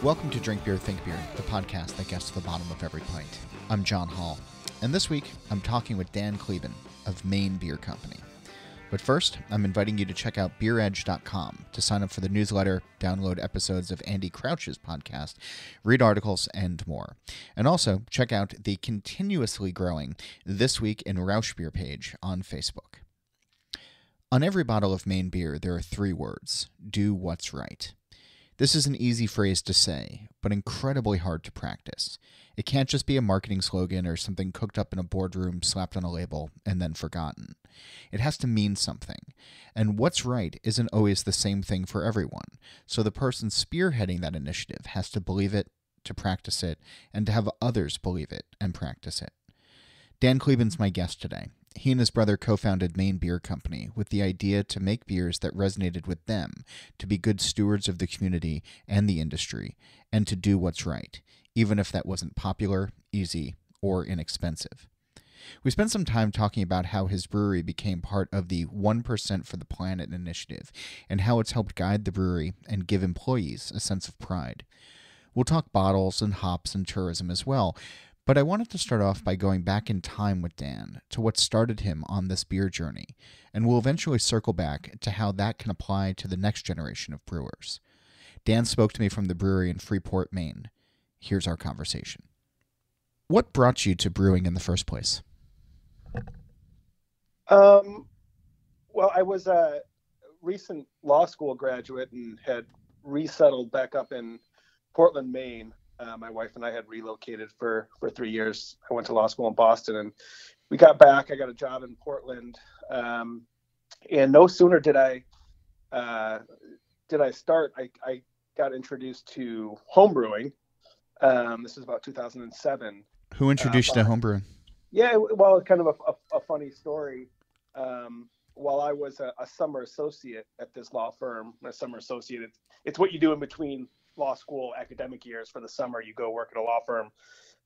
Welcome to Drink Beer, Think Beer, the podcast that gets to the bottom of every pint. I'm John Holl, and this week I'm talking with Dan Kleban of Maine Beer Company. But first, I'm inviting you to check out beeredge.com to sign up for the newsletter, download episodes of Andy Crouch's podcast, read articles, and more. And also, check out the continuously growing This Week in Rausch Beer page on Facebook. On every bottle of Maine beer, there are 3 words: do what's right. This is an easy phrase to say, but incredibly hard to practice. It can't just be a marketing slogan or something cooked up in a boardroom, slapped on a label, and then forgotten. It has to mean something. And what's right isn't always the same thing for everyone, so the person spearheading that initiative has to believe it, to practice it, and to have others believe it and practice it. Dan Kleban's my guest today. He and his brother co-founded Maine Beer Company with the idea to make beers that resonated with them, to be good stewards of the community and the industry, and to do what's right, even if that wasn't popular, easy, or inexpensive. We spent some time talking about how his brewery became part of the 1% for the Planet initiative, and how it's helped guide the brewery and give employees a sense of pride. We'll talk bottles and hops and tourism as well, but I wanted to start off by going back in time with Dan to what started him on this beer journey, and we'll eventually circle back to how that can apply to the next generation of brewers. Dan spoke to me from the brewery in Freeport, Maine. Here's our conversation. What brought you to brewing in the first place? Well, I was a recent law school graduate and had resettled back up in Portland, Maine. My wife and I had relocated for 3 years. I went to law school in Boston, and we got back. I got a job in Portland, and no sooner did I start. I got introduced to homebrewing. This was about 2007. Who introduced you to homebrewing? Yeah, well, kind of a funny story. While I was a summer associate at this law firm, it's what you do in between law school academic years. For the summer, you go work at a law firm.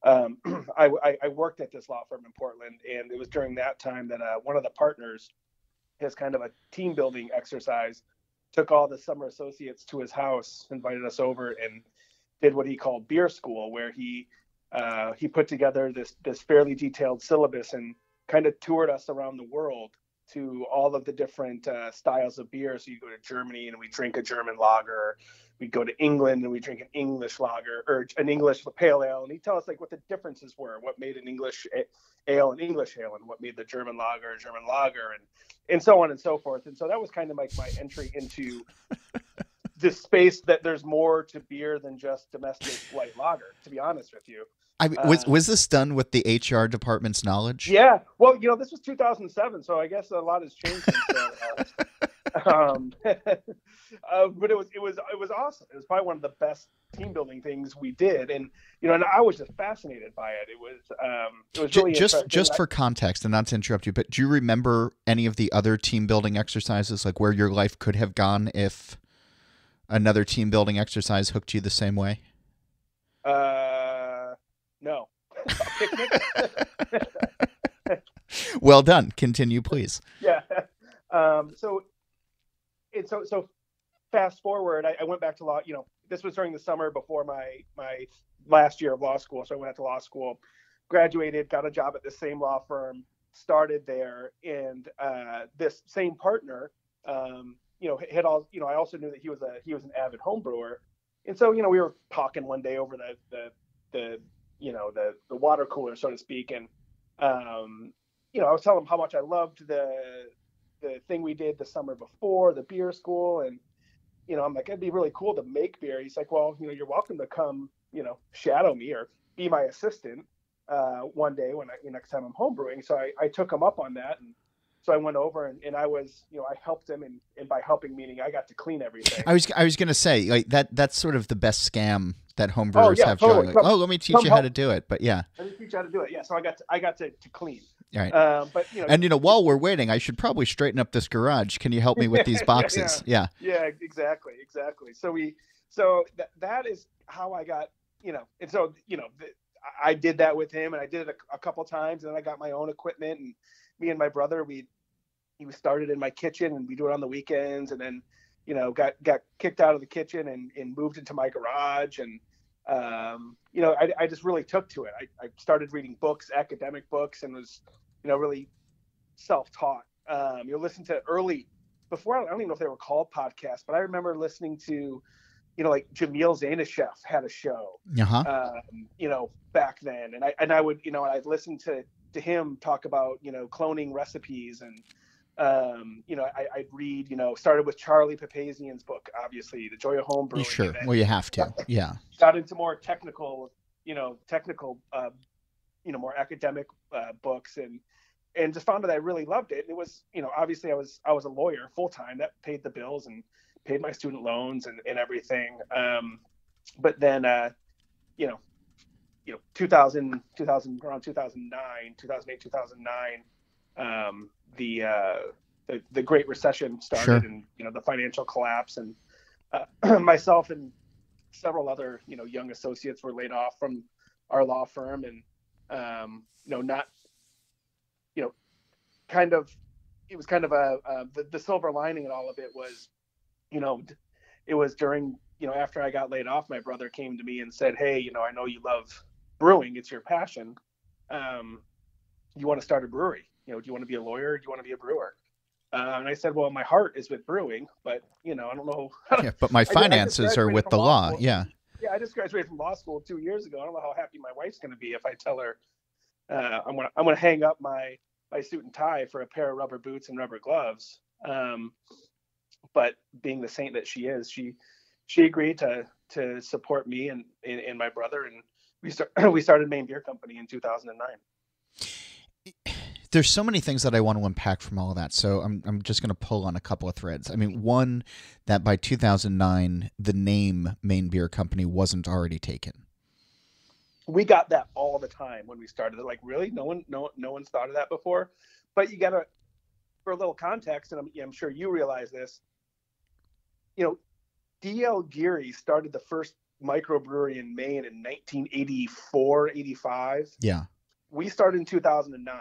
I worked at this law firm in Portland, and it was during that time that one of the partners, as kind of a team building exercise, took all the summer associates to his house, invited us over, and did what he called beer school, where he put together this fairly detailed syllabus and kind of toured us around the world to all of the different styles of beer. So you go to Germany and we drink a German lager. We go to England and we drink an English lager or an English pale ale. And he'd tell us like what the differences were, what made an English ale an English ale, and what made the German lager a German lager, and so on and so forth. And so that was kind of like my entry into this space that there's more to beer than just domestic light lager, to be honest with you. Was this done with the HR department's knowledge? Yeah. Well, this was 2007, so I guess a lot has changed since then. But it was awesome. It was probably one of the best team building things we did, and and I was just fascinated by it. It was really just for context, and not to interrupt you, but do you remember any of the other team building exercises, like where your life could have gone if another team building exercise hooked you the same way? No. A picnic? Well done. Continue, please. Yeah. So fast forward, I went back to law. This was during the summer before my last year of law school. So I went to law school, graduated, got a job at the same law firm, started there, and this same partner, had all. I also knew that he was an avid home brewer, and so we were talking one day over the water cooler, so to speak, and I was telling him how much I loved the thing we did the summer before, the beer school, and I'm like, it'd be really cool to make beer. He's like, well, you're welcome to come, shadow me or be my assistant one day when next time I'm homebrewing. So I took him up on that, and so I went over and I was, I helped him, and by helping meaning I got to clean everything. I was gonna say, like, that's sort of the best scam that homebrewers have. Totally. Like, let me teach you how to do it. But yeah, let me teach you how to do it. Yeah, so I got to clean. All right. But and while we're waiting, I should probably straighten up this garage. Can you help me with these boxes? Yeah, exactly. So that is how I got, and so I did that with him, and I did it a couple times, and then I got my own equipment, and me and my brother, he started in my kitchen, and we do it on the weekends, and then got kicked out of the kitchen and moved into my garage. And, I just really took to it. I started reading books, academic books, and was, really self-taught. Listen to before, I don't even know if they were called podcasts, but I remember listening to, like Jamil Zainasheff had a show, back then. And I would, I'd listen to him talk about, cloning recipes. And, I'd read, started with Charlie Papazian's book, obviously, The Joy of Home Brewing. Sure. Well, you have to. Yeah. Got into more technical, more academic books, and just found that I really loved it. It was, obviously I was a lawyer full time. That paid the bills and paid my student loans and everything. But then, 2000, around 2009, 2008, 2009, the Great Recession started. Sure. And, the financial collapse, and myself and several other, young associates were laid off from our law firm. And, it was kind of the silver lining in all of it was, it was during, after I got laid off, my brother came to me and said, "Hey, I know you love brewing. It's your passion. You want to start a brewery? Do you want to be a lawyer? Do you want to be a brewer?" And I said, "Well, my heart is with brewing, but, I don't know." Yeah, but my finances are with the law. Yeah. Yeah. I just graduated from law school 2 years ago. I don't know how happy my wife's going to be if I tell her, I'm going to hang up my suit and tie for a pair of rubber boots and rubber gloves. But being the saint that she is, she agreed to support me and my brother, and we started Maine Beer Company in 2009. There's so many things that I want to unpack from all of that, so I'm just going to pull on a couple of threads. I mean, one, that by 2009 the name Maine Beer Company wasn't already taken. We got that all the time when we started. Like, really, no one's thought of that before. But you got to, for a little context, and I'm sure you realize this. D.L. Geary started the first microbrewery in Maine in 1984, 85. Yeah. We started in 2009.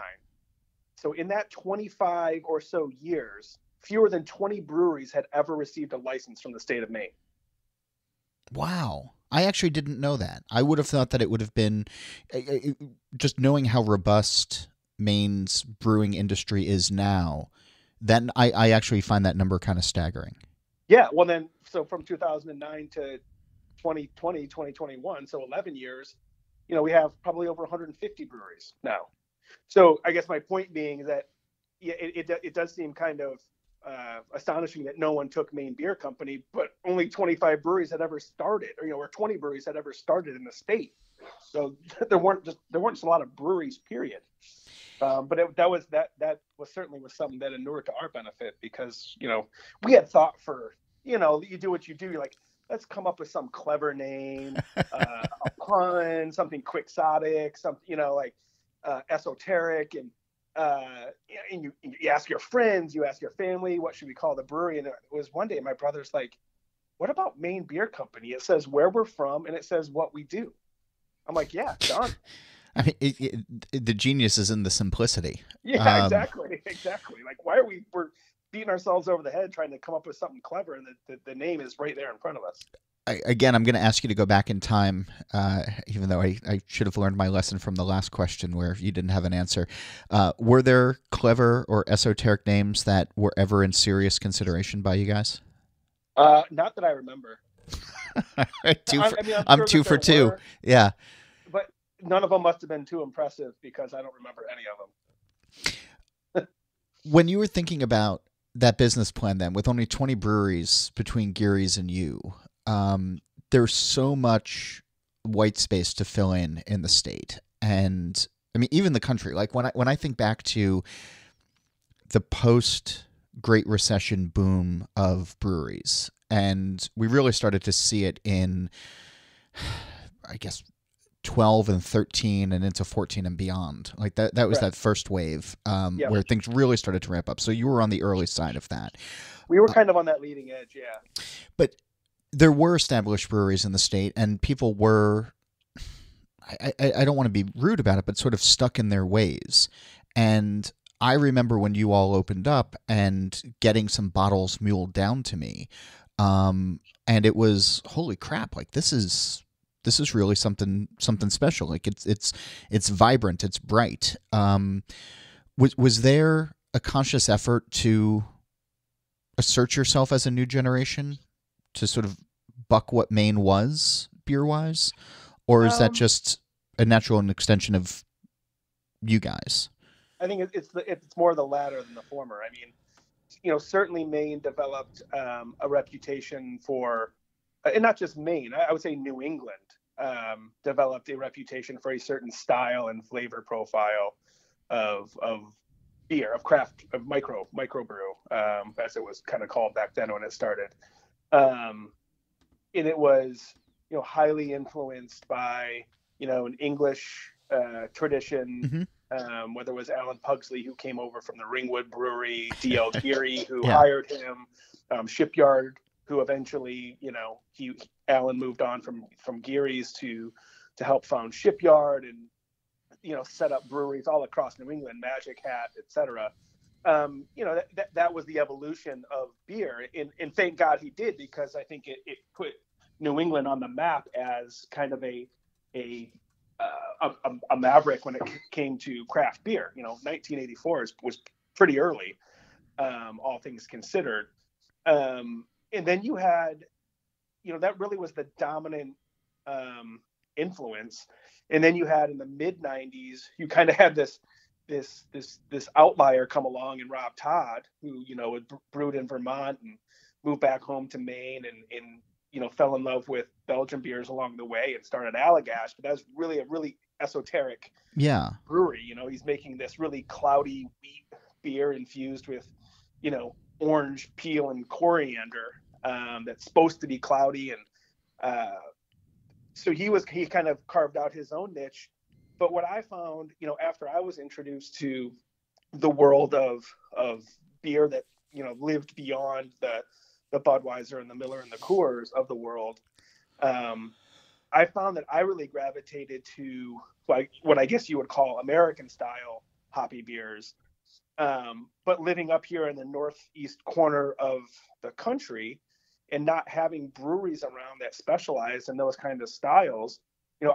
So in that 25 or so years, fewer than 20 breweries had ever received a license from the state of Maine. Wow. I actually didn't know that. I would have thought that it would have been, just knowing how robust Maine's brewing industry is now, then I actually find that number kind of staggering. Yeah. Well, then, so from 2009 to 2020, 2021, so 11 years, we have probably over 150 breweries now. So I guess my point being is that it does seem kind of astonishing that no one took Maine Beer Company, but only 25 breweries had ever started, or 20 breweries had ever started in the state. So there weren't just a lot of breweries, period. But that was certainly something that inured to our benefit, because we had thought for you do what you do. You're like, let's come up with some clever name, a pun, something quixotic, something like esoteric, and you ask your friends, you ask your family, what should we call the brewery? And it was one day my brother's like, "What about Maine Beer Company? It says where we're from and it says what we do." I'm like, "Yeah, done." I mean, the genius is in the simplicity. Yeah, exactly. Like, why are we're beating ourselves over the head trying to come up with something clever, and the name is right there in front of us. Again, I'm going to ask you to go back in time, even though I should have learned my lesson from the last question where you didn't have an answer. Were there clever or esoteric names that were ever in serious consideration by you guys? Not that I remember. I'm two for two. Yeah. But none of them must have been too impressive, because I don't remember any of them. When you were thinking about that business plan then, with only 20 breweries between Geary's and you, there's so much white space to fill in the state, and I mean even the country. Like when I think back to the post Great Recession boom of breweries, and we really started to see it in, I guess, 12 and 13 and into 14 and beyond. Like that was right. That first wave where things really started to ramp up. So you were on the early side of that. We were kind of on that leading edge, yeah. But there were established breweries in the state, and people were, I don't want to be rude about it, but sort of stuck in their ways. And I remember when you all opened up and getting some bottles muled down to me, and it was holy crap! Like this is really something special. Like it's vibrant, it's bright. Was there a conscious effort to assert yourself as a new generation to sort of buck what Maine was beer wise, or is that just a natural extension of you guys? I think it's more the latter than the former. I mean, certainly Maine developed a reputation for, and not just Maine, I would say New England developed a reputation for a certain style and flavor profile of beer, of craft, of microbrew, as it was kind of called back then when it started. And it was, highly influenced by, an English tradition, whether it was Alan Pugsley, who came over from the Ringwood Brewery, D.L. Geary, who hired him, Shipyard, who eventually, Alan moved on from Geary's to help found Shipyard and, set up breweries all across New England, Magic Hat, etc. That was the evolution of beer. And thank God he did, because I think it put New England on the map as kind of a maverick when it came to craft beer. 1984 was pretty early, all things considered. And then you had, that really was the dominant influence. And then you had in the mid 90s, you kind of had this outlier come along in Rob Todd, who, had brewed in Vermont and moved back home to Maine and fell in love with Belgian beers along the way and started Allagash. But that was really a really esoteric brewery. He's making this really cloudy wheat beer infused with, orange peel and coriander that's supposed to be cloudy. And so he kind of carved out his own niche. But what I found, after I was introduced to the world of beer that, lived beyond the Budweiser and the Miller and the Coors of the world, I found that I really gravitated to what I guess you would call American style hoppy beers. But living up here in the northeast corner of the country and not having breweries around that specialize in those kind of styles,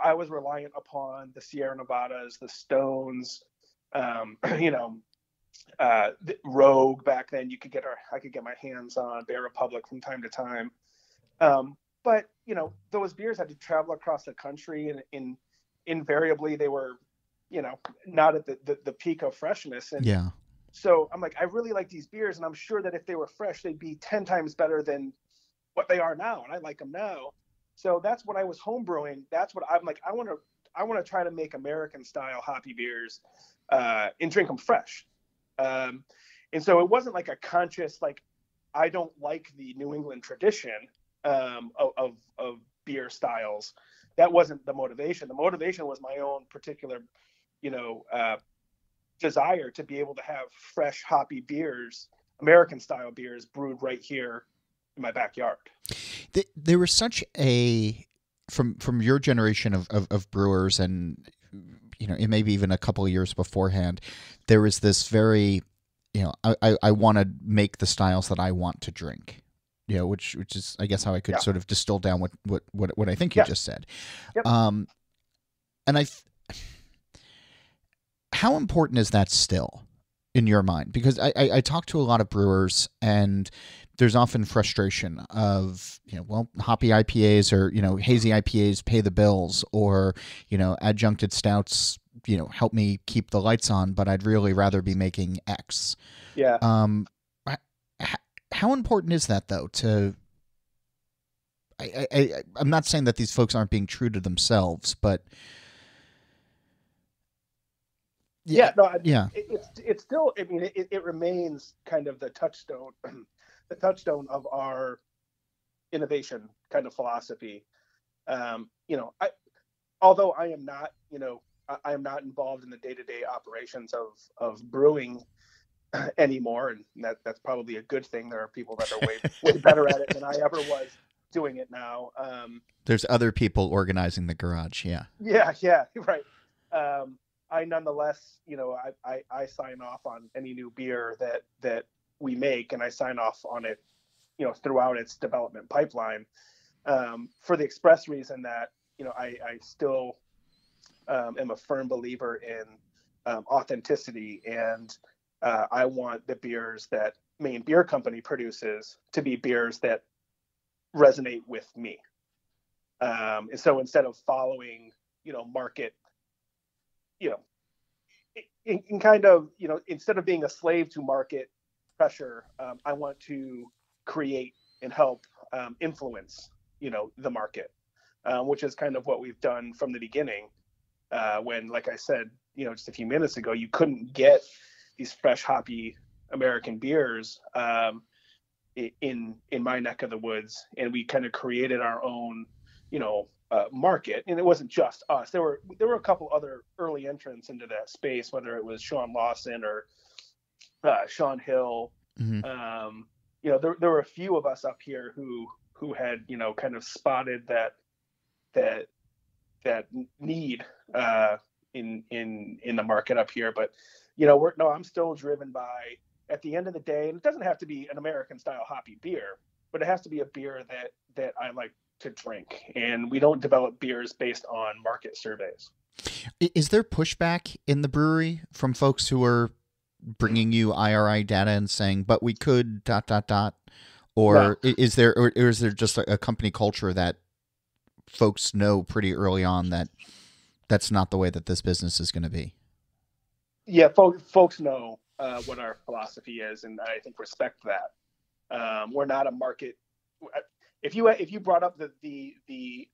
I was reliant upon the Sierra Nevadas, the Stones, the Rogue back then. I could get my hands on Bear Republic from time to time. But those beers had to travel across the country, and invariably they were, not at the peak of freshness. And so I'm like, I really like these beers, and I'm sure that if they were fresh, they'd be 10 times better than what they are now, and I like them now. So that's what I was homebrewing. That's what I'm like. I want to try to make American style hoppy beers and drink them fresh. And so it wasn't like a conscious, like, I don't like the New England tradition of beer styles. That wasn't the motivation. The motivation was my own particular, desire to be able to have fresh hoppy beers, American style beers, brewed right here in my backyard. There was such a from your generation of brewers, and it may be even a couple of years beforehand, there was this very, I want to make the styles that I want to drink, which is, I guess, how I could sort of distill down what I think you just said. Yep. And how important is that still in your mind? Because I talk to a lot of brewers, and there's often frustration of, hoppy IPAs or, hazy IPAs pay the bills, or, adjuncted stouts, help me keep the lights on, but I'd really rather be making X. Yeah. How important is that, though, I'm not saying that these folks aren't being true to themselves, but it's still, I mean, it remains kind of the touchstone of our innovation kind of philosophy. Although I am not, I am not involved in the day-to-day operations of brewing anymore, and that's probably a good thing. There are people that are way better at it than I ever was doing it now. There's other people organizing the garage. Yeah, right. I nonetheless, I sign off on any new beer that we make, and I sign off on it, throughout its development pipeline, for the express reason that, I still am a firm believer in authenticity, and I want the beers that Maine Beer Company produces to be beers that resonate with me. And so instead of following, market, in kind of, instead of being a slave to market pressure, I want to create and help influence, the market, which is kind of what we've done from the beginning. When, like I said, just a few minutes ago, you couldn't get these fresh hoppy American beers in my neck of the woods, and we kind of created our own, market. And it wasn't just us. There were a couple other early entrants into that space, whether it was Sean Lawson or Sean Hill. Mm-hmm. There were a few of us up here who had, kind of spotted that need in the market up here. But I'm still driven by, at the end of the day, and it doesn't have to be an American style hoppy beer, but it has to be a beer that I like to drink. And we don't develop beers based on market surveys. Is there pushback in the brewery from folks who are bringing you IRI data and saying, but we could ... or no. Is there just a company culture that folks know pretty early on that that's not the way that this business is going to be? Yeah, folks know what our philosophy is, and I think respect that. We're not a market. If you brought up the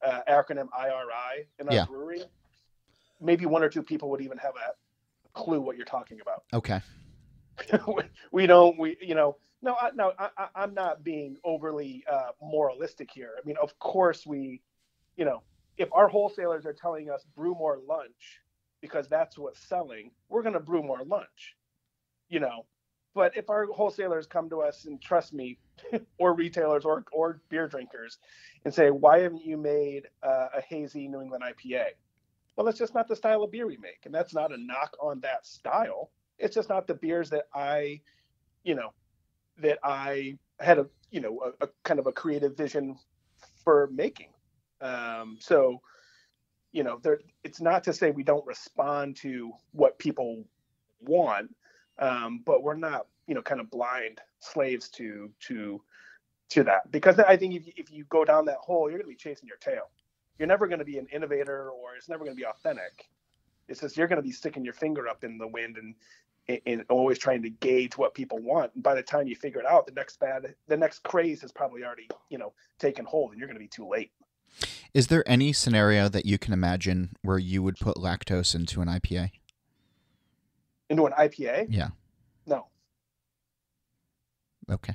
acronym IRI in our brewery, maybe one or two people would even have a clue what you're talking about. Okay. I'm not being overly moralistic here. I mean, of course if our wholesalers are telling us brew more lunch because that's what's selling, we're going to brew more lunch, But if our wholesalers come to us, and trust me, or retailers or beer drinkers, and say, why haven't you made a hazy New England IPA? Well, that's just not the style of beer we make. And that's not a knock on that style. It's just not the beers that I had a kind of a creative vision for making. It's not to say we don't respond to what people want, but we're not, kind of blind slaves to that. Because I think if you go down that hole, you're going to be chasing your tail. You're never going to be an innovator, or it's never going to be authentic. It's just you're going to be sticking your finger up in the wind and always trying to gauge what people want. And by the time you figure it out, the next craze has probably already, taken hold, and you're going to be too late. Is there any scenario that you can imagine where you would put lactose into an IPA? Into an IPA? Yeah. No. Okay.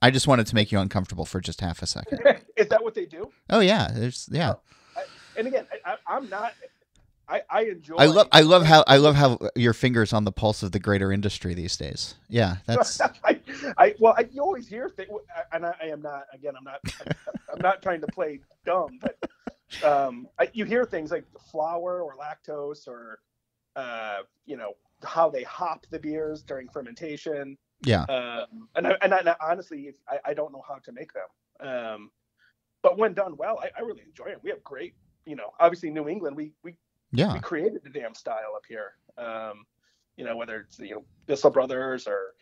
I just wanted to make you uncomfortable for just half a second. Is that what they do? Oh yeah, And again, I'm not. I enjoy. I love how your finger's on the pulse of the greater industry these days. Yeah, that's. You always hear things, and I am not. Again, I'm not trying to play dumb, but you hear things like flour or lactose or how they hop the beers during fermentation. Yeah. And I honestly, I don't know how to make them. But when done well, I really enjoy them. We have great, obviously New England, we created the damn style up here. Whether it's, Bissell Brothers or,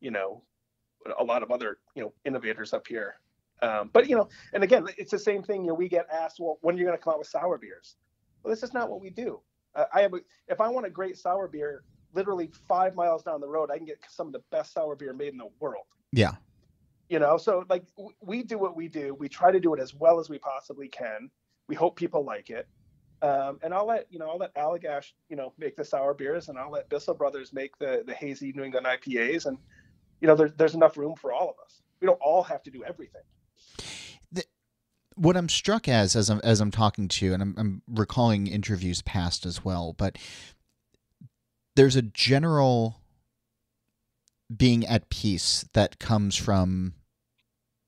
a lot of other, innovators up here. But, and again, it's the same thing. We get asked, well, when are you going to come out with sour beers? Well, this is not what we do. If I want a great sour beer, literally 5 miles down the road, I can get some of the best sour beer made in the world. Yeah. So like we do what we do. We try to do it as well as we possibly can. We hope people like it. And I'll let Allagash, make the sour beers, and I'll let Bissell Brothers make the hazy New England IPAs. And, there's enough room for all of us. We don't all have to do everything. What I'm struck as I'm talking to you, and I'm recalling interviews past as well, but there's a general being at peace that comes from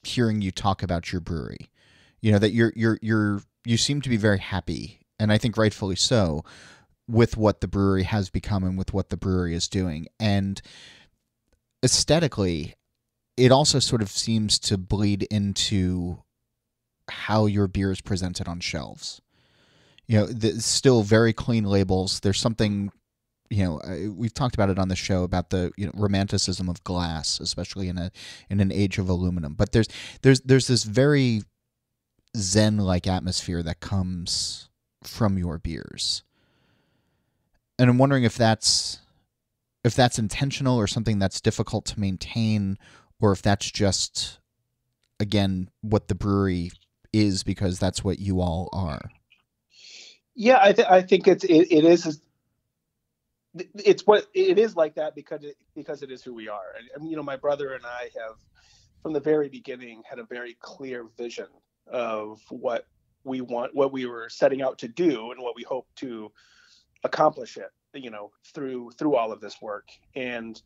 hearing you talk about your brewery. That you seem to be very happy and I think rightfully so, with what the brewery has become and with what the brewery is doing. And aesthetically, it also sort of seems to bleed into how your beer is presented on shelves. Still very clean labels. There's something, we've talked about it on the show about the romanticism of glass, especially in an age of aluminum. But there's this very zen-like atmosphere that comes from your beers, and I'm wondering if that's intentional or something that's difficult to maintain, or if that's just, again, what the brewery is because that's what you all are. Yeah, I think it is. It's what it is like that because it is who we are. And my brother and I have, from the very beginning, had a very clear vision of what we want, what we were setting out to do, and what we hope to accomplish it. Through all of this work. And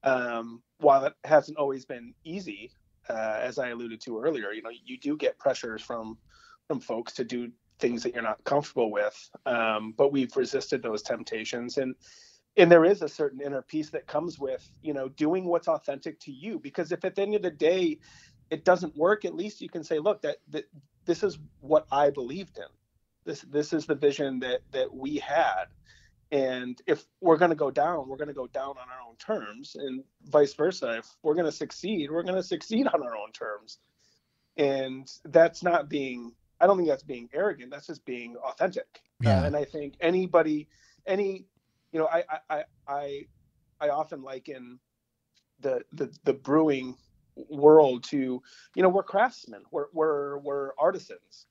while it hasn't always been easy, as I alluded to earlier, you do get pressures from folks to do things that you're not comfortable with. But we've resisted those temptations, and there is a certain inner peace that comes with, doing what's authentic to you. Because if at the end of the day it doesn't work, at least you can say, look, that this is what I believed in. This is the vision that we had. And if we're going to go down, we're going to go down on our own terms, and vice versa. If we're going to succeed, we're going to succeed on our own terms. And that's not being, I don't think that's being arrogant. That's just being authentic. Yeah. And I think I often liken the brewing world to, we're craftsmen, we're artisans.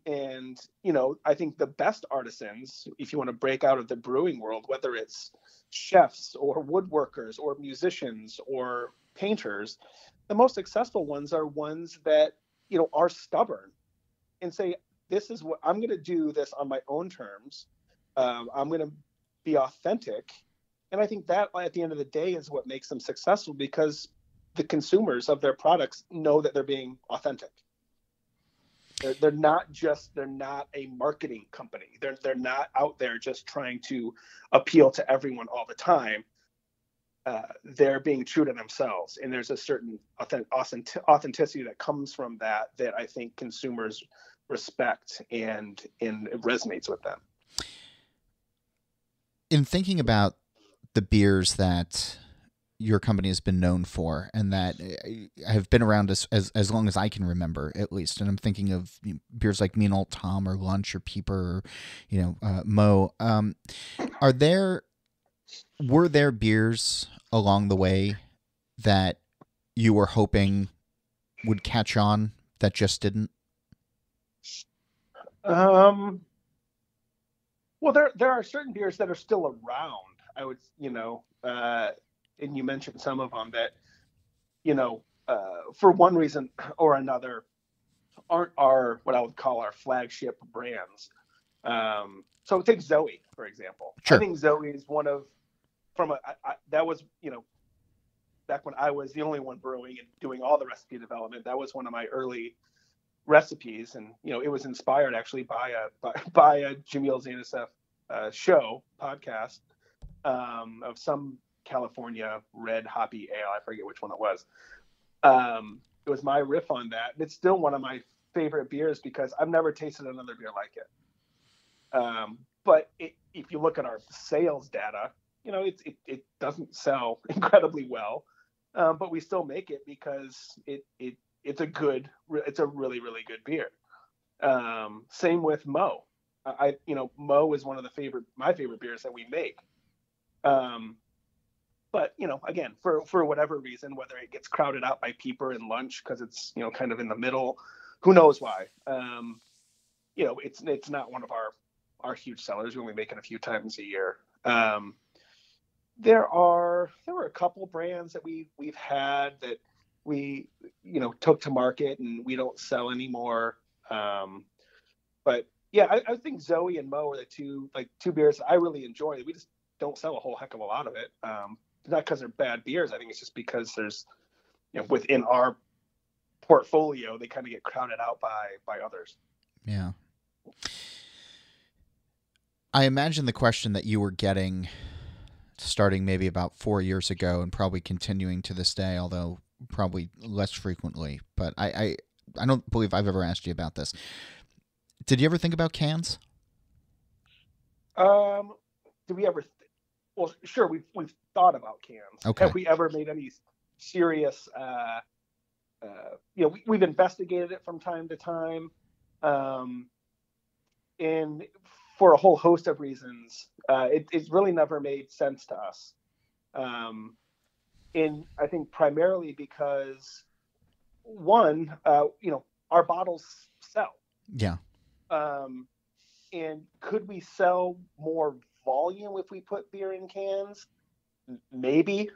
And, I think the best artisans, if you want to break out of the brewing world, whether it's chefs or woodworkers or musicians or painters, the most successful ones are ones that, are stubborn and say, this is what I'm going to do, this on my own terms. I'm going to be authentic. And I think that at the end of the day is what makes them successful, because the consumers of their products know that they're being authentic. They're not a marketing company. They're not out there just trying to appeal to everyone all the time. They're being true to themselves, and there's a certain authenticity that comes from that I think consumers respect, and it resonates with them. In thinking about the beers that your company has been known for, and that have been around as long as I can remember, at least. And I'm thinking of beers like Mean Old Tom or Lunch or Peeper or, Mo. Were there beers along the way that you were hoping would catch on that just didn't? Well, there are certain beers that are still around. I would, and you mentioned some of them that, for one reason or another, aren't our, what I would call our flagship brands. So take Zoe, for example. Sure. I think Zoe is one of, that was, back when I was the only one brewing and doing all the recipe development, that was one of my early recipes. And, it was inspired actually by a Jamil Zainasef podcast of some California red hoppy ale. I forget which one it was. It was my riff on that. It's still one of my favorite beers because I've never tasted another beer like it. But if you look at our sales data, it doesn't sell incredibly well, but we still make it because it's a really, really good beer. Same with Mo. Mo is one of my favorite beers that we make. But, again, for whatever reason, whether it gets crowded out by Peeper and Lunch because it's, kind of in the middle, who knows why? It's not one of our huge sellers. We only make it a few times a year. There were a couple brands that we've had that we, took to market and we don't sell anymore. But yeah, I think Zoe and Mo are the two beers I really enjoy. We just don't sell a whole heck of a lot of it. Not because they're bad beers. I think it's just because there's, within our portfolio, they kind of get crowded out by others. Yeah. I imagine the question that you were getting starting maybe about 4 years ago and probably continuing to this day, although probably less frequently. But I don't believe I've ever asked you about this. Did you ever think about cans? Do we ever? Well, sure. We've thought about cans. Okay. Have we ever made any serious? We've investigated it from time to time, and for a whole host of reasons, it's really never made sense to us. And I think primarily because one, our bottles sell. Yeah. And could we sell more volume if we put beer in cans? Maybe.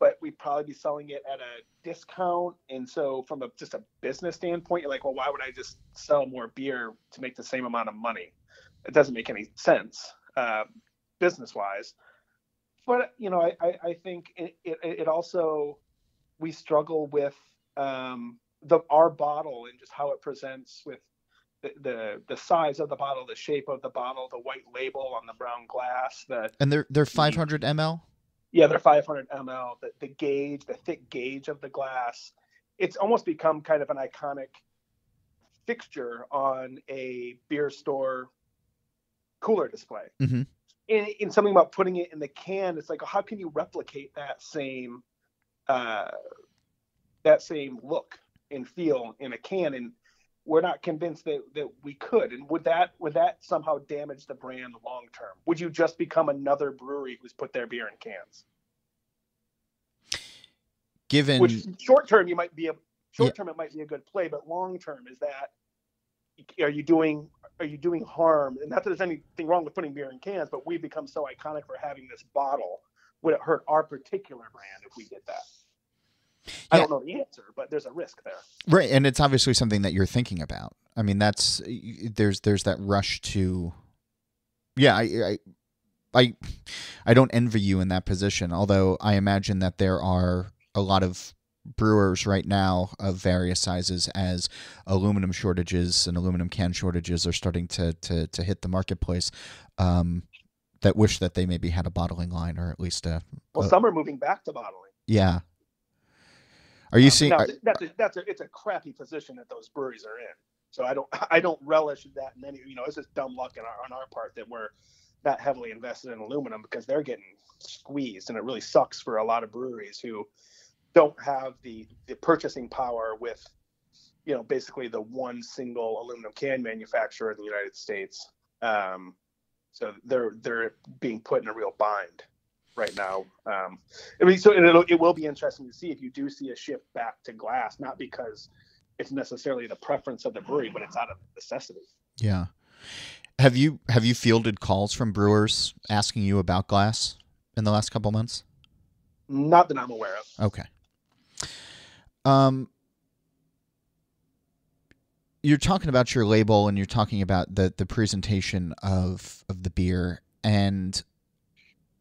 But we'd probably be selling it at a discount. And so from just a business standpoint, you're like, well, why would I just sell more beer to make the same amount of money? It doesn't make any sense business-wise. But, I think it also, we struggle with our bottle and just how it presents with the size of the bottle, the shape of the bottle, the white label on the brown glass. And they're 500 ml? Yeah, they're 500 ml. The gauge, the thick gauge of the glass, it's almost become kind of an iconic fixture on a beer store cooler display. Mm-hmm. In something about putting it in the can, it's like, how can you replicate that same look and feel in a can? And we're not convinced that we could. And would that somehow damage the brand long term? Would you just become another brewery who's put their beer in cans? Which short term it might be a good play, but long term, is that, are you doing harm? And not that there's anything wrong with putting beer in cans, but we've become so iconic for having this bottle. Would it hurt our particular brand if we did that? Yeah. I don't know the answer, but there's a risk there. Right, and it's obviously something that you're thinking about. I mean, there's that rush to, yeah, I don't envy you in that position, although I imagine that there are a lot of brewers right now of various sizes, as aluminum shortages and aluminum can shortages are starting to hit the marketplace, that wish that they maybe had a bottling line, or at least some are moving back to bottling. Yeah. Are you seeing? It's a crappy position that those breweries are in. So I don't relish that in any. It's just dumb luck on our part that we're not heavily invested in aluminum, because they're getting squeezed, and it really sucks for a lot of breweries who don't have the purchasing power with, basically the one single aluminum can manufacturer in the United States. So they're being put in a real bind right now. It will be interesting to see if you do see a shift back to glass, not because it's necessarily the preference of the brewery, but it's out of necessity. Yeah. Have you fielded calls from brewers asking you about glass in the last couple months? Not that I'm aware of. Okay. You're talking about your label, and you're talking about the presentation of the beer, and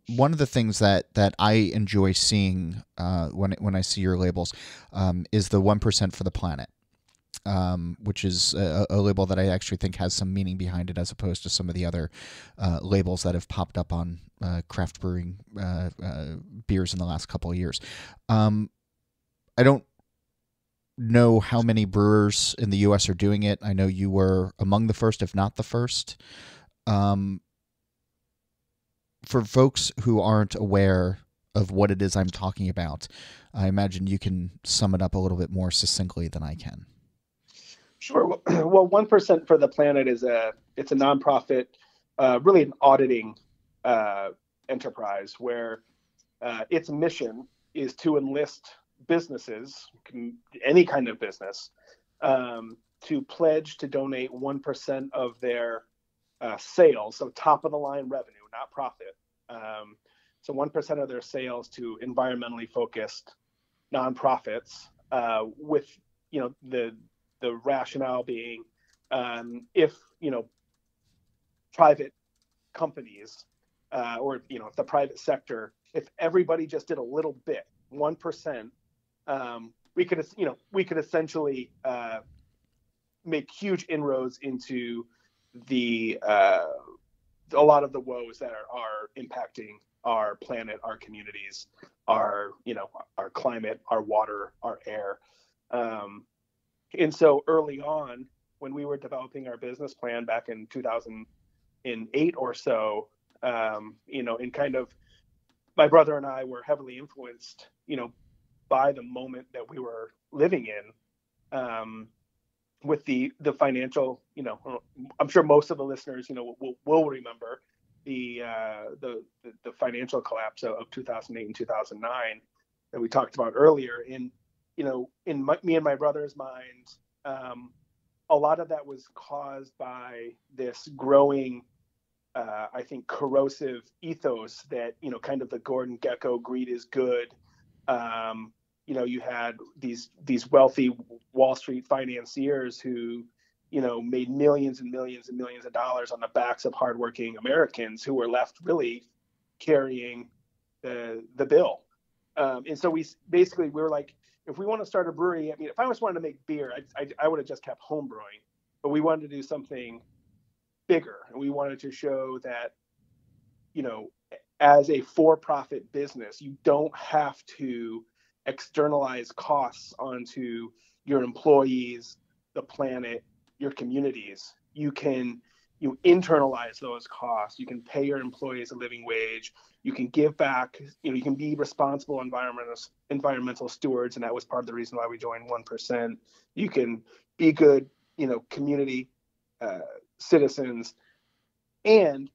one of the things that I enjoy seeing when I see your labels is the 1% for the planet, which is a label that I actually think has some meaning behind it, as opposed to some of the other labels that have popped up on craft brewing beers in the last couple of years. I don't know how many brewers in the U.S. are doing it. I know you were among the first, if not the first. For folks who aren't aware of what it is I'm talking about, I imagine you can sum it up a little bit more succinctly than I can. Sure. Well, 1% for the Planet it's a nonprofit, really an auditing enterprise, where its mission is to enlist businesses, any kind of business, to pledge to donate 1% of their sales, so top of the line revenue, not profit. So 1% of their sales to environmentally focused nonprofits, with the rationale being, if private companies, or if the private sector, if everybody just did a little bit, 1%, we could essentially make huge inroads into the a lot of the woes that are impacting our planet, our communities, our our climate, our water, our air. And so early on, when we were developing our business plan back in 2008 or so, and kind of my brother and I were heavily influenced, by the moment that we were living in, with the financial, I'm sure most of the listeners, will remember the financial collapse of 2008 and 2009 that we talked about earlier. And, me and my brother's mind, a lot of that was caused by this growing, I think, corrosive ethos that, kind of the Gordon Gekko greed is good. You had these wealthy Wall Street financiers who, made millions and millions and millions of dollars on the backs of hardworking Americans who were left really carrying the bill. And so we were like, if we want to start a brewery, I mean, if I just wanted to make beer, I would have just kept home brewing, but we wanted to do something bigger. And we wanted to show that, as a for-profit business, you don't have to externalize costs onto your employees, the planet, your communities. You internalize those costs. You can pay your employees a living wage. You can give back. You can be responsible environmental stewards, and that was part of the reason why we joined 1%. You can be good, community citizens, and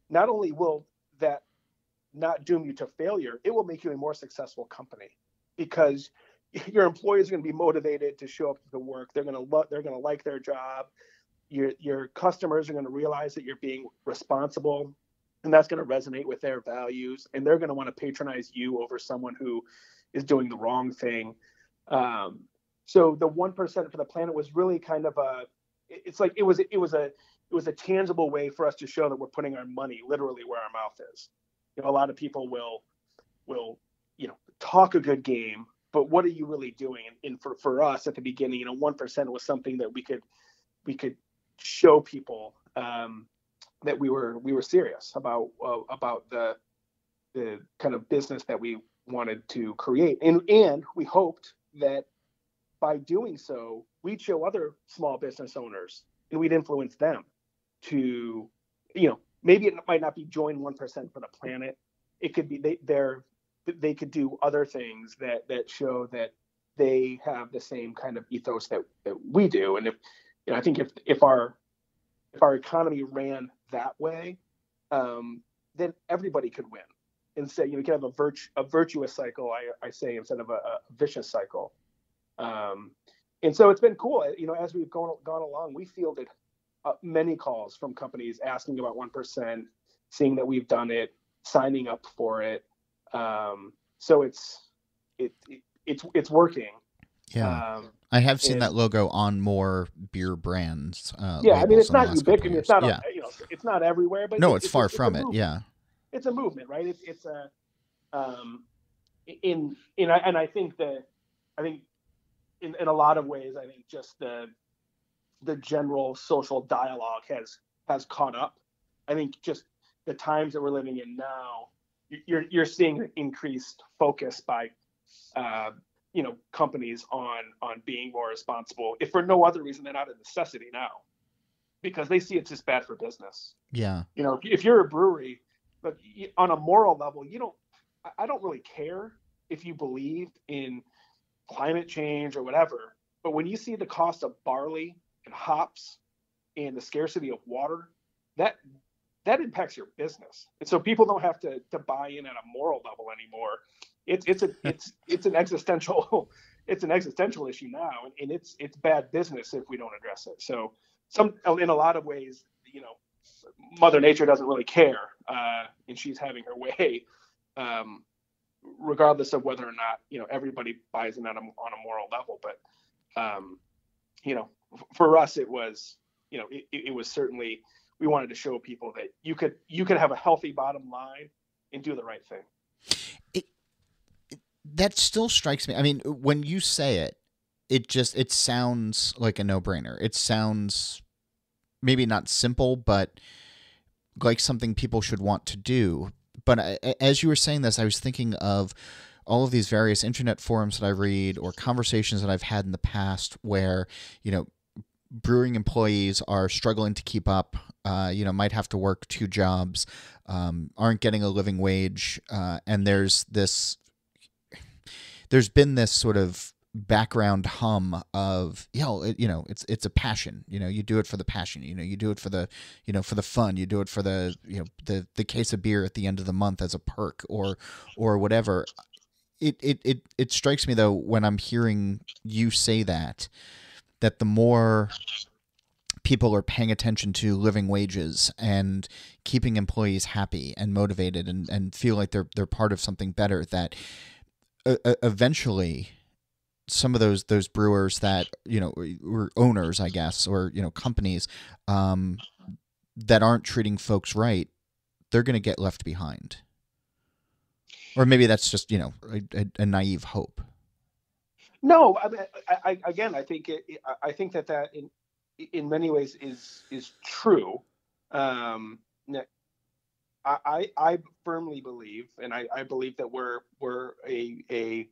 not only will that not doom you to failure, it will make you a more successful company, because your employees are going to be motivated to show up to the work. They're going to like their job. Your customers are going to realize that you're being responsible, and that's going to resonate with their values, and they're going to want to patronize you over someone who is doing the wrong thing. So the 1% for the planet was really kind of it was a tangible way for us to show that we're putting our money literally where our mouth is. A lot of people will talk a good game, but what are you really doing? And for us at the beginning, 1% was something that we could show people that we were serious about the kind of business that we wanted to create, and we hoped that by doing so, we'd show other small business owners and we'd influence them to, maybe it might not be join 1% for the planet. It could be they could do other things that show that they have the same kind of ethos that we do. And I think if our economy ran that way, then everybody could win. And say, you can have a virtuous cycle, I say, instead of a vicious cycle. And so it's been cool. As we've gone along, we fielded many calls from companies asking about 1%, seeing that we've done it, signing up for it. So it's working. Yeah. I have seen that logo on more beer brands. Yeah, I mean, it's not ubiquitous. It's not, it's not everywhere, but no, it's far from it. Yeah, it's a movement, right? It's a, and I think in a lot of ways, I think just the general social dialogue has caught up. I think just the times that we're living in now, you're seeing increased focus by companies on being more responsible, if for no other reason than out of necessity now, because they see it's just bad for business. Yeah. If you're a brewery, but on a moral level, I don't really care if you believe in climate change or whatever, but when you see the cost of barley and hops and the scarcity of water, that impacts your business. And so people don't have to buy in at a moral level anymore. It's an existential issue now, and it's bad business if we don't address it. So in a lot of ways, Mother Nature doesn't really care, and she's having her way, regardless of whether or not everybody buys in on a moral level. But for us, it was it was certainly, we wanted to show people that you could have a healthy bottom line and do the right thing. That still strikes me. I mean, when you say it, it sounds like a no-brainer. It sounds maybe not simple, but like something people should want to do. But as you were saying this, I was thinking of all of these various internet forums that I read or conversations that I've had in the past where, brewing employees are struggling to keep up, might have to work two jobs, aren't getting a living wage. And there's been this sort of background hum of, it's a passion, you do it for the passion, you do it for the, for the fun, you do it for the, the case of beer at the end of the month as a perk or whatever. It strikes me though, when I'm hearing you say that the more people are paying attention to living wages and keeping employees happy and motivated and feel like they're part of something better, that eventually some of those brewers that, or owners, I guess, or, companies that aren't treating folks right, they're going to get left behind. Or maybe that's just, a naive hope. No, I mean, I think that in many ways is true. I firmly believe, and I believe that we're a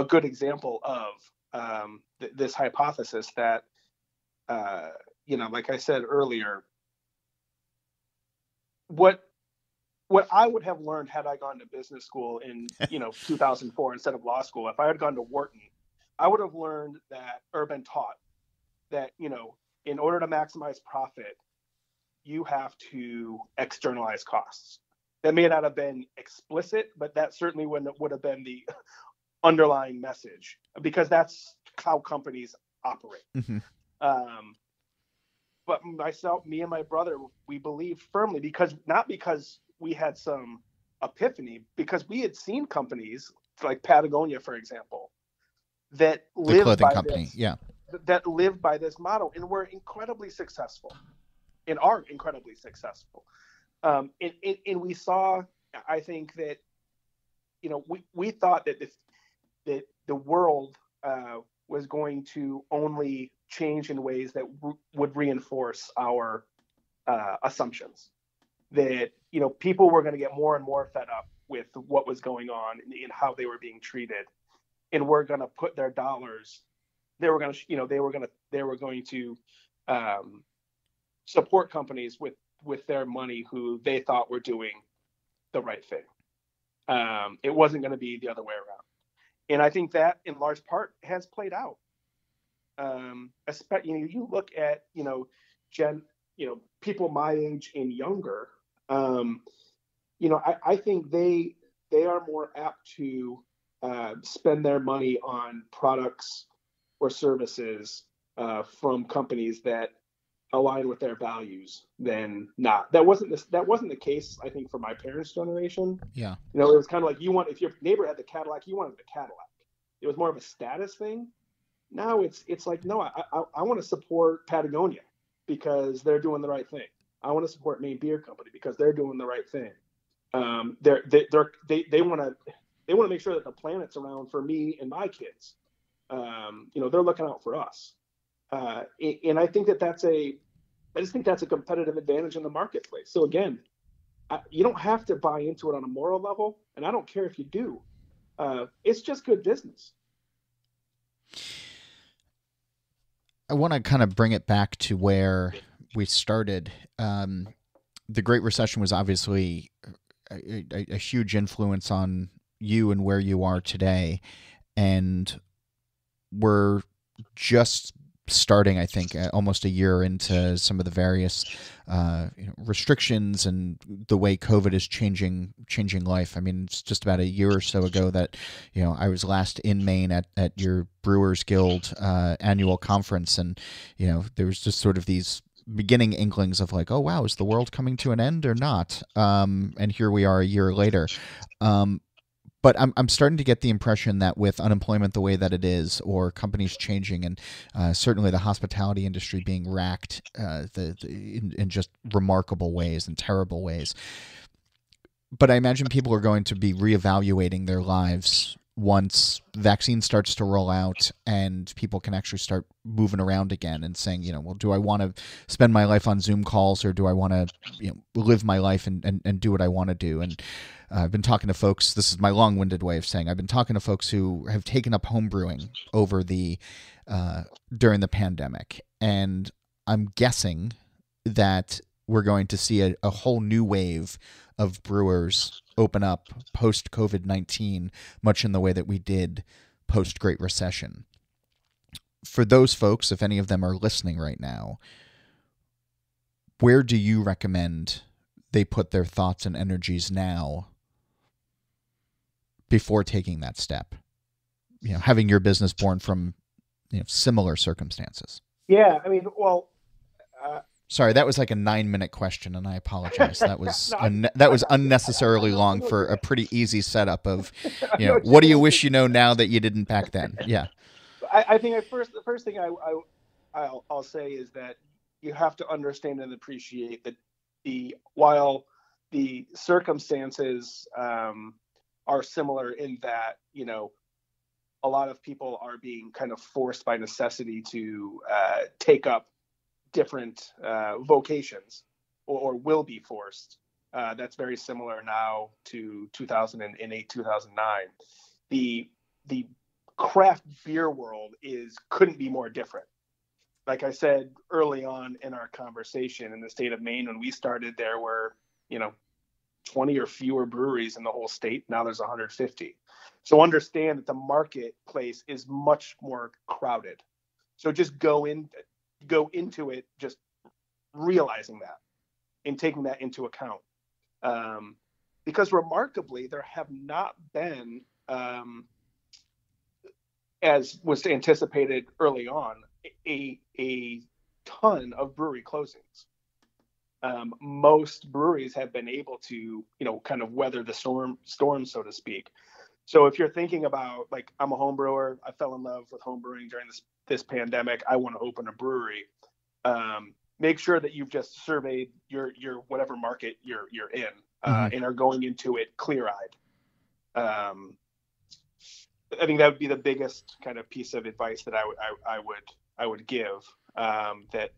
good example of this hypothesis that, like I said earlier, what I would have learned had I gone to business school in 2004 instead of law school, if I had gone to Wharton, I would have learned that, or been taught that, in order to maximize profit, you have to externalize costs. That may not have been explicit, but that certainly would have been the underlying message, because that's how companies operate. Mm-hmm. But me and my brother, we believed firmly, not because we had some epiphany, because we had seen companies like Patagonia, for example, that lived by this model and were incredibly successful and are incredibly successful. And we saw, I think that, we thought that the world was going to only change in ways that would reinforce our assumptions. That, people were going to get more and more fed up with what was going on and how they were being treated, and were going to put their dollars. They were going to support companies with their money who they thought were doing the right thing. It wasn't going to be the other way around, and I think that in large part has played out. Especially, you look at people my age and younger. I think they are more apt to spend their money on products or services from companies that align with their values than not. That wasn't the case, I think, for my parents' generation. Yeah. It was kind of like, if your neighbor had the Cadillac, you wanted the Cadillac. It was more of a status thing. Now it's like, no, I want to support Patagonia because they're doing the right thing. I want to support Maine Beer Company because they're doing the right thing. They want to make sure that the planet's around for me and my kids. They're looking out for us. And I think I just think that's a competitive advantage in the marketplace. So again, you don't have to buy into it on a moral level, and I don't care if you do. It's just good business. I want to kind of bring it back to where we started. The Great Recession was obviously a huge influence on you and where you are today. And we're just starting, I think, almost a year into some of the various restrictions and the way COVID is changing life. I mean, it's just about a year or so ago that, I was last in Maine at your Brewers Guild annual conference, and, there was just sort of these beginning inklings of like, oh wow, is the world coming to an end or not? And here we are a year later. But I'm starting to get the impression that with unemployment the way that it is, or companies changing, and certainly the hospitality industry being racked in just remarkable ways and terrible ways. But I imagine people are going to be reevaluating their lives once vaccine starts to roll out and people can actually start moving around again and saying, well, do I want to spend my life on Zoom calls, or do I want to live my life and do what I want to do? And I've been talking to folks. This is my long-winded way of saying I've been talking to folks who have taken up home brewing over the during the pandemic, and I'm guessing that we're going to see a whole new wave of brewers open up post COVID-19, much in the way that we did post Great Recession. For those folks, if any of them are listening right now, where do you recommend they put their thoughts and energies now before taking that step? Having your business born from similar circumstances. Yeah, I mean, well. Sorry, that was like a 9-minute question, and I apologize. That was that was unnecessarily long for a pretty easy setup of, what do you wish you know now that you didn't back then? Yeah. I think the first thing I'll say is that you have to understand and appreciate that while the circumstances are similar in that a lot of people are being kind of forced by necessity to take up different vocations or will be forced. That's very similar now to 2008, 2009. The craft beer world couldn't be more different. Like I said early on in our conversation, in the state of Maine, when we started, there were 20 or fewer breweries in the whole state. Now there's 150. So understand that the marketplace is much more crowded. So just go into it just realizing that and taking that into account. Because remarkably, there have not been, as was anticipated early on, a ton of brewery closings. Most breweries have been able to, kind of weather the storm, so to speak. So if you're thinking about, like, I'm a home brewer, I fell in love with home brewing during this pandemic, I want to open a brewery. Make sure that you've just surveyed your whatever market you're in, and are going into it clear-eyed. I think that would be the biggest kind of piece of advice that I would give. That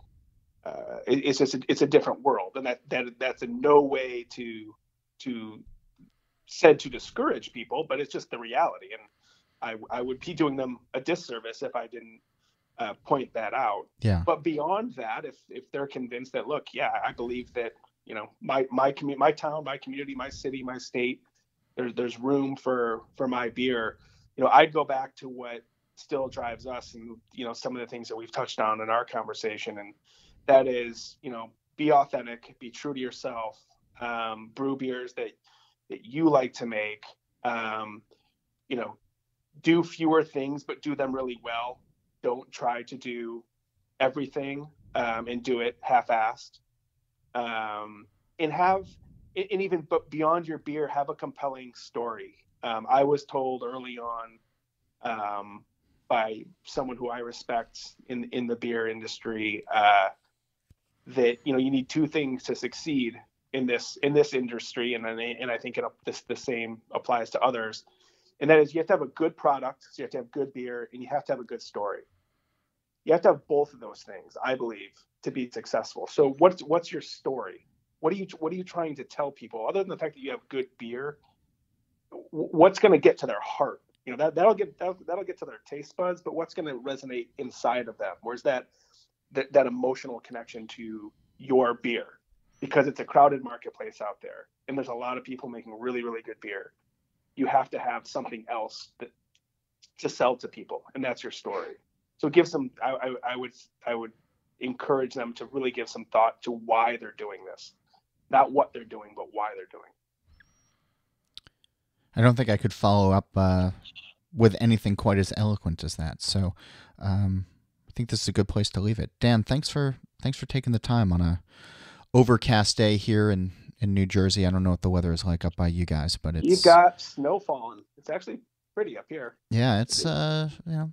it's a different world, and that's in no way to said to discourage people, but it's just the reality. And I would be doing them a disservice if I didn't point that out. Yeah. But beyond that, if they're convinced that, look, yeah, I believe that, my community, my town, my community, my city, my state, there's room for my beer. I'd go back to what still drives us, and some of the things that we've touched on in our conversation, and that is, be authentic, be true to yourself, brew beers that you like to make, do fewer things, but do them really well. Don't try to do everything and do it half-assed. But beyond your beer, have a compelling story. I was told early on by someone who I respect in the beer industry that you need two things to succeed in this industry, and I think the same applies to others. And that is, you have to have a good product, so you have to have good beer, and you have to have a good story. You have to have both of those things, I believe, to be successful. So what's your story? What are you trying to tell people, other than the fact that you have good beer? What's going to get to their heart? That'll get to their taste buds, but what's going to resonate inside of them? Where's that emotional connection to your beer? Because it's a crowded marketplace out there, and there's a lot of people making really, really good beer. You have to have something else to sell to people, and that's your story. So give some. I would encourage them to really give some thought to why they're doing this, not what they're doing, but why they're doing. I don't think I could follow up with anything quite as eloquent as that. So I think this is a good place to leave it. Dan, thanks for taking the time on a overcast day here in New Jersey. I don't know what the weather is like up by you guys, but you've got snow falling. It's actually pretty up here. Yeah, it's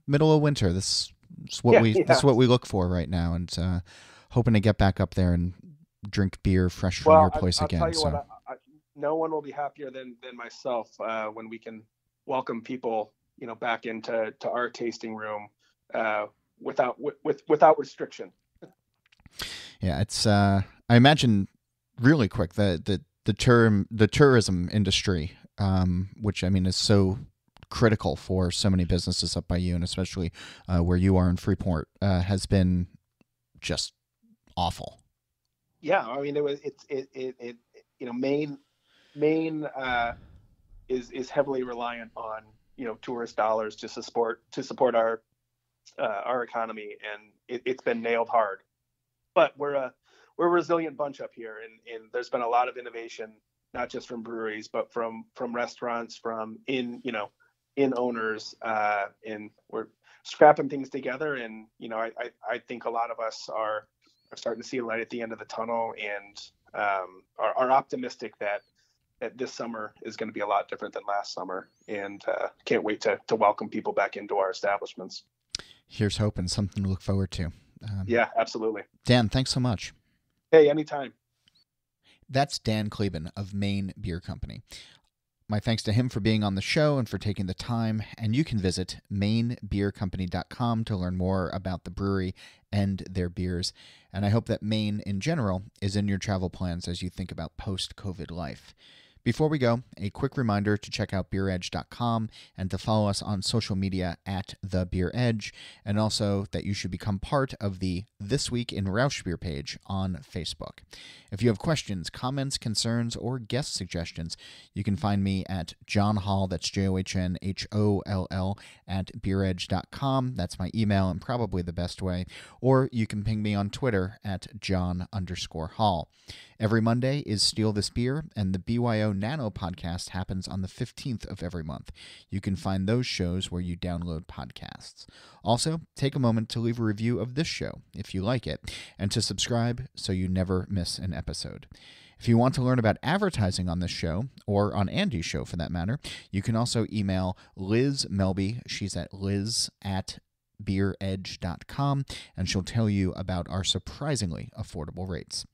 middle of winter. This is what we look for right now, and hoping to get back up there and drink beer fresh from your place again. I'll tell you what, no one will be happier than myself when we can welcome people, back into our tasting room without restriction. Yeah, it's I imagine really quick the tourism industry, which I mean is so critical for so many businesses up by you, and especially where you are in Freeport, has been just awful. Yeah, I mean Maine is heavily reliant on tourist dollars to support our economy, and it's been nailed hard. But we're a resilient bunch up here, and there's been a lot of innovation, not just from breweries, but from restaurants, from in owners, and we're scrapping things together. And I think a lot of us are starting to see a light at the end of the tunnel, and are optimistic that this summer is going to be a lot different than last summer, and can't wait to welcome people back into our establishments. Here's hope and something to look forward to. Yeah, absolutely. Dan, thanks so much. Hey, anytime. That's Dan Kleban of Maine Beer Company. My thanks to him for being on the show and for taking the time, and you can visit mainebeercompany.com to learn more about the brewery and their beers. And I hope that Maine in general is in your travel plans as you think about post-COVID life. Before we go, a quick reminder to check out beeredge.com and to follow us on social media at The Beer Edge, and also that you should become part of the This Week in Rausch Beer page on Facebook. If you have questions, comments, concerns, or guest suggestions, you can find me at John Holl, that's JOHNHOLL, at beeredge.com. That's my email and probably the best way. Or you can ping me on Twitter at John_Holl. Every Monday is Steal This Beer, and the BYO Nano podcast happens on the 15th of every month. You can find those shows where you download podcasts. Also, take a moment to leave a review of this show if you like it, and to subscribe so you never miss an episode. If you want to learn about advertising on this show, or on Andy's show for that matter, you can also email Liz Melby. She's at liz@beeredge.com, and she'll tell you about our surprisingly affordable rates.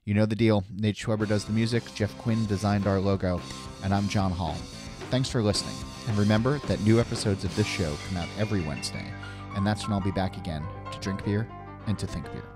You know the deal. Nate Schweber does the music, Jeff Quinn designed our logo, and I'm John Holl. Thanks for listening, and remember that new episodes of this show come out every Wednesday, and that's when I'll be back again to drink beer and to think beer.